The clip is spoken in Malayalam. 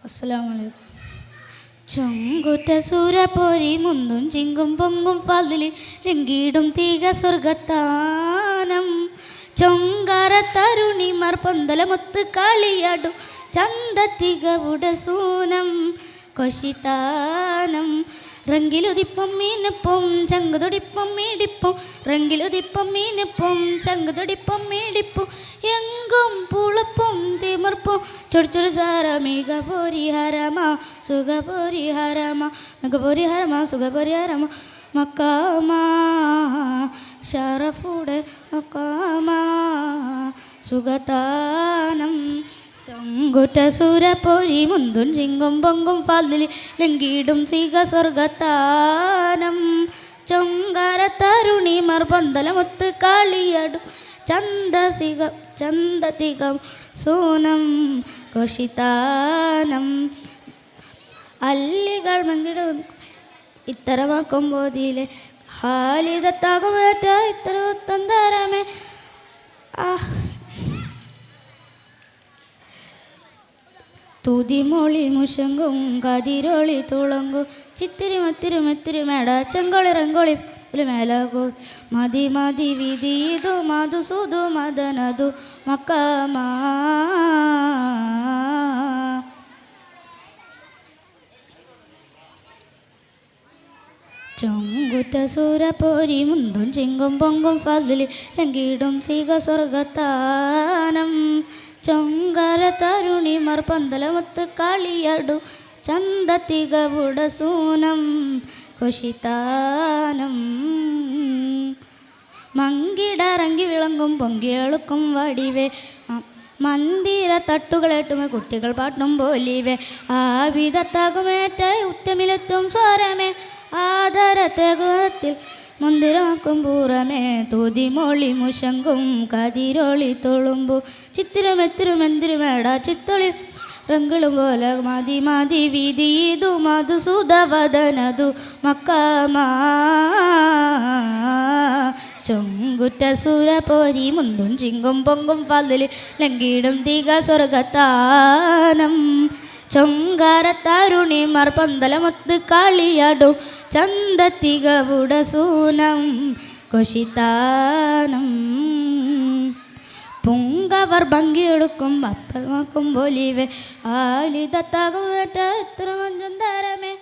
അസ്സലാമലൈക്കും. ചൊങ്കുറ്റ സൂരപ്പൊരി മുന്തും ചിങ്കും പൊങ്കും ഫതിലി ലിങ്കിടും തീക സ്വർഗത്താനം ചൊങ്കാര തരുണിമാർ പൊന്തലമൊത്ത് കളിയാടും ചന്തത്തികവുട സൂനം കൊശിത്താനം റങ്കിലുതിപ്പം മീനപ്പം ചങ്കുതൊടിപ്പം മീടിപ്പം റങ്കിലുതിപ്പം മീനപ്പം ചങ്കുതൊടിപ്പം മീടിപ്പം എങ്കും പുളപ്പും തിമിർപ്പും ചൊടിച്ചൊരു സാര മികപൊരിഹരമ സുഖപൊരിഹരമ മികപൊരിഹരമ സുഖപൊരിഹരമ മക്കാമാ ഷറഫുടെ മക്കാമാ സുഖത്താനം ചൊങ്കുറ്റ സൂരപ്പൊരി മുന്തും ചിങ്കും പൊങ്കും ഫതിലി ലങ്കിടും സീക സ്വർഗത്താനം ചൊങ്കാര തരുണിമാർ പന്തലമൊത്ത് കളിയാടും ചന്തതികം സൂനം കൊശിത്താനം അല്ലികൾ മങ്കിടും ഇത്തരമാക്കുമ്പോതിലെ ഹാലിദത്താകുമേറ്റ ഇത്തര തന്തരമേ തുതിമൊളി മുഷങ്കും കതിരൊളി തുളങ്കും ചിത്തിരി മേട ചെങ്കൊളി റങ്കൊളി മേലകു മതി മതി വിധീതു മധുസൂതു മദനതു മക്കമാ ചൊങ്കുറ്റ സൂരപ്പൊരി മുന്തും ചിങ്കും പൊങ്കും ഫതിലി ലങ്കിടും സീക സ്വർഗത്താനം ചൊങ്കാര തരുണിമാർ പന്തലമൊത്ത് കളിയാടും ചന്തത്തികവുട സൂനം കൊശിത്താനം മങ്കിടറങ്ങി വിളങ്ങും പൊങ്കിയെളുക്കും വടിവേ മന്ദിര തട്ടുകളേട്ടുമേ കുട്ടികൾ പാട്ടും പോലിവേ ആവിധത്താകുമേറ്റ ഉറ്റമിലെത്തും സ്വരമേ ആദരത്തെ ഗുണത്തിൽ മന്ദിരമാക്കും പൂറമേ തുതിമൊളി മുഷങ്കും കതിരൊളി തുളുമ്പു ചിത്തിരമെത്തിരുമെന്തിരുമേട ചിത്തൊളി റങ്കളും പോലെ മതി മതി വിധീതു മധുസൂദവദനതു മക്കമാ ചൊങ്കുറ്റ സൂരപ്പൊരി മുന്തും ചിങ്കും പൊങ്കും ഫതിലി ലങ്കിടും തീക സ്വർഗത്താനം ചൊങ്കാര തരുണിമാർ പന്തലമൊത്ത് കളിയാടും ചന്തത്തികവുട സൂനം കൊശിത്താനം പുങ്കവർ ഭംഗിയെടുക്കും അപ്പമാക്കും പോലിവേ ആലിതത്താകും എത്ര മഞ്ചും തരമേ